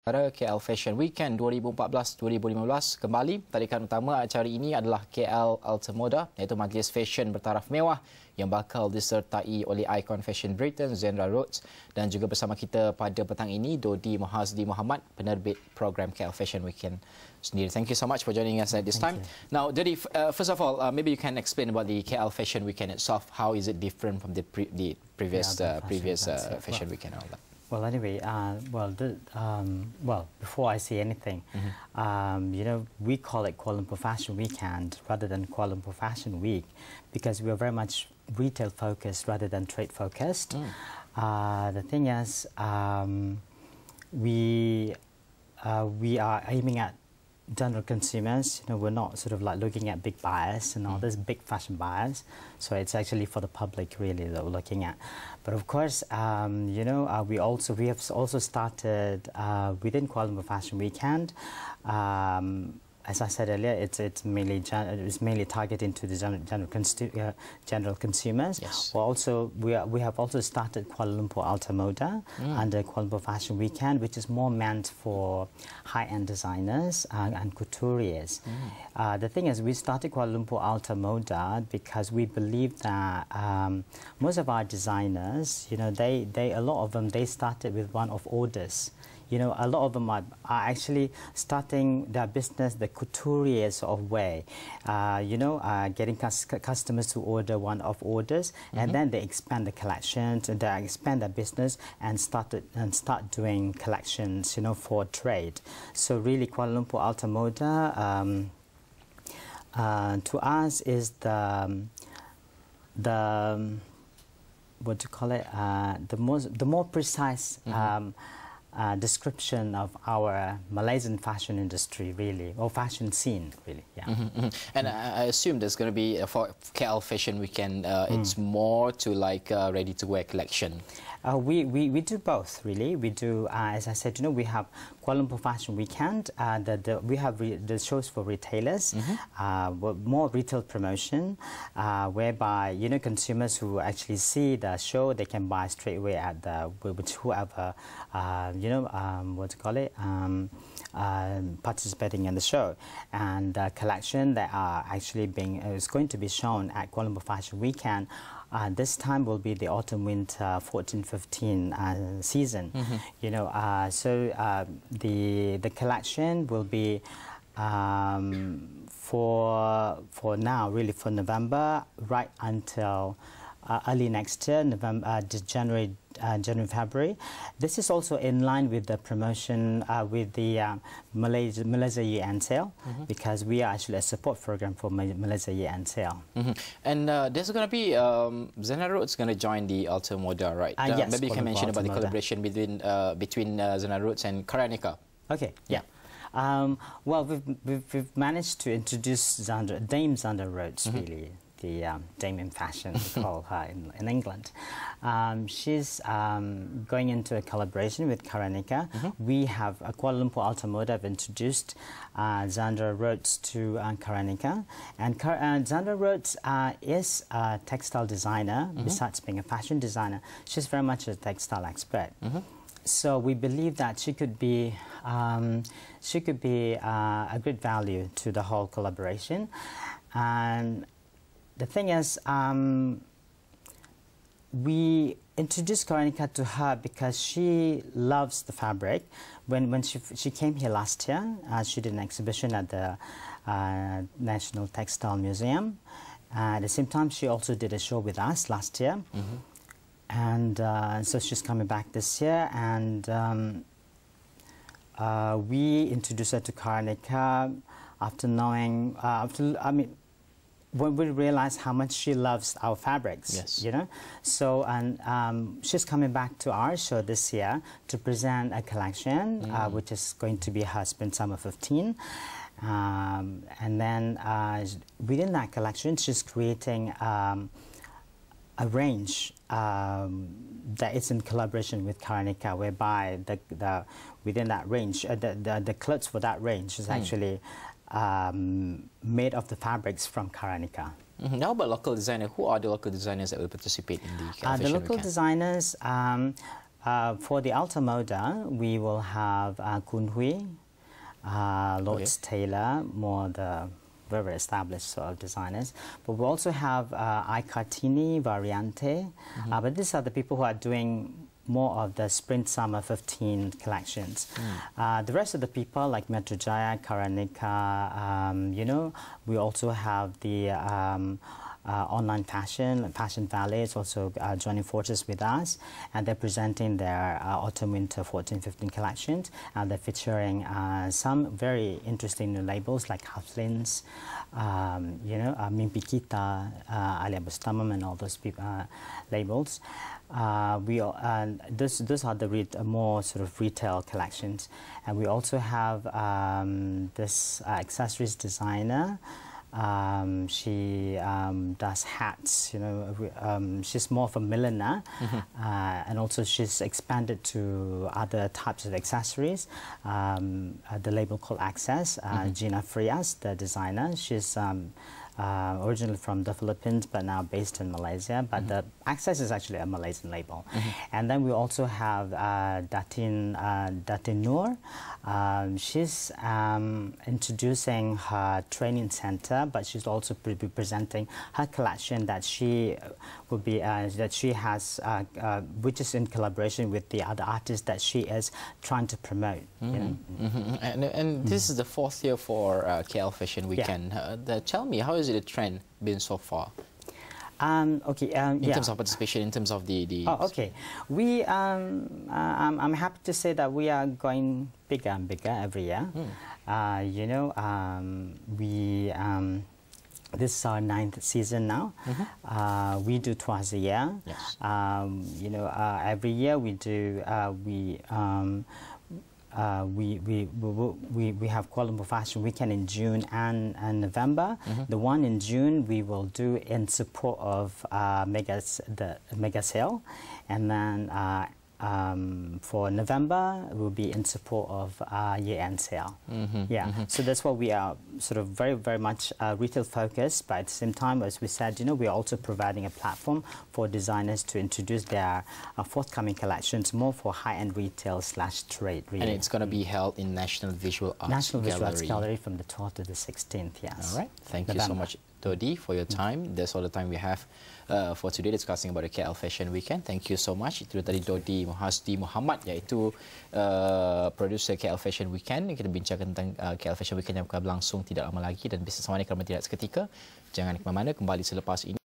Acara KL Fashion Weekend 2014-2015 kembali. Tarikan utama acara ini adalah KL Altamoda, iaitu majlis fashion bertaraf mewah yang bakal disertai oleh ikon fashion Britain Zandra Rhodes, dan juga bersama kita pada petang ini Dodi Mohasdi Mohammad, penerbit program KL Fashion Weekend sendiri. Thank you so much for joining us at this time. Now, Dodi, first of all, maybe you can explain about the KL Fashion Weekend itself. How is it different from the previous fashion weekend and all that? Well, anyway, before I say anything, you know, we call it Kuala Lumpur Fashion Weekend rather than Kuala Lumpur Fashion Week because we are very much retail focused rather than trade focused. The thing is, we are aiming at general consumers. You know, we're not sort of like looking at big buyers and all this big fashion buyers. So it's actually for the public really that we're looking at. But of course, you know, we have also started within Kuala Lumpur Fashion Weekend. As I said earlier, it's mainly targeting to the general consumers. Yes. We have also started Kuala Lumpur Altamoda under Kuala Lumpur Fashion Weekend, which is more meant for high-end designers and couturiers. The thing is, we started Kuala Lumpur Altamoda because we believe that most of our designers, you know, a lot of them, they started with one-off orders. You know, a lot of them are actually starting their business the couturier sort of way. You know, getting customers to order one-off orders, and then they expand the collections and they expand their business and start doing collections, you know, for trade. So really, Kuala Lumpur Altamoda to us is the what do you call it? The more precise. Description of our Malaysian fashion industry, really, or fashion scene, really. Yeah. And I assume there's going to be for KL Fashion Weekend. It's more to like ready-to-wear collection. We do both, really. We do, as I said, you know, we have Kuala Lumpur Fashion Weekend. We have the shows for retailers, more retail promotion, whereby, you know, consumers who actually see the show, they can buy straight away at whoever, you know, what do you call it, participating in the show. And the collection that are actually is going to be shown at Kuala Lumpur Fashion Weekend this time will be the autumn-winter 14-15 season. You know, so the collection will be for now, really, for November right until early next year, January, February. This is also in line with the promotion with the Malaysia Year-End Sale, because we are actually a support program for Malaysia Year-End Sale. And there's going to be Zandra Rhodes going to join the Altamoda, right? Yes, maybe you can mention about the Altamoda. collaboration between Zandra Rhodes and Karanika. Okay, yeah. Well, we've managed to introduce Dame Zandra Rhodes, really. The Dame in fashion, we call her in England. She's going into a collaboration with Karanika. We have Kuala Lumpur Altamoda have introduced Zandra Rhodes to Karanika. And Zandra Rhodes is a textile designer. Besides being a fashion designer, she's very much a textile expert. So we believe that she could be a great value to the whole collaboration. And the thing is, we introduced Karanika to her because she loves the fabric. When she came here last year, she did an exhibition at the National Textile Museum. At the same time, she also did a show with us last year. And so she's coming back this year, and we introduced her to Karanika after knowing, when we realized how much she loves our fabrics. Yes. You know, so she's coming back to our show this year to present a collection, which is going to be her Spring Summer 15. And then within that collection, she's creating a range that is in collaboration with Karanika, whereby within that range, the clothes for that range is actually made of the fabrics from Karanika. How about local designers? Who are the local designers that will participate in the KL Fashion The local Weekend? designers, For the Altamoda, we will have Kun Hui, Lords Taylor, more the very established sort of designers. But we also have Icartini, Variante. But these are the people who are doing more of the spring-summer 15 collections. The rest of the people like Metrojaya, Karanika, you know, we also have the online fashion Valley is also joining forces with us, and they're presenting their autumn-winter 14-15 collections, and they're featuring some very interesting new labels like Haflins, you know, Mimpi Kita, Alia Bersama, and all those labels. Those are the more sort of retail collections, and we also have this accessories designer. She does hats, you know, she's more of a milliner, and also she's expanded to other types of accessories. The label called Access, Gina Frias, the designer, she's originally from the Philippines but now based in Malaysia, but the Access is actually a Malaysian label. And then we also have Datin Noor. She's introducing her training center, but she's also presenting her collection that she will be that she has, which is in collaboration with the other artists that she is trying to promote. You know? And this is the 4th year for KL Fashion Weekend. Tell me, how is the trend been so far? In terms of participation, in terms of the Oh, okay. We I'm happy to say that we are going bigger and bigger every year. You know, this is our 9th season now. We do twice a year. Yes. You know, every year we do we have Kuala Lumpur Fashion Weekend in June and November. The one in June we will do in support of the mega sale, and then for November will be in support of year-end sale. So that's why we are sort of very much retail focused, but at the same time, as we said, you know, we are also providing a platform for designers to introduce their forthcoming collections more for high-end retail / trade. Really. And it's going to be held in National Visual Arts Gallery from the 12th to the 16th. Yes. All right. Thank you so much, Dodi, for your time. That's all the time we have for today discussing about the KL Fashion Weekend. Thank you so much. Itu tadi Dodi Mohasdi Mohammad, iaitu producer KL Fashion Weekend. Kita bincangkan tentang KL Fashion Weekend yang akan berlangsung tidak lama lagi, dan bersama ini kalau tidak seketika. Jangan ke mana-mana, kembali selepas ini.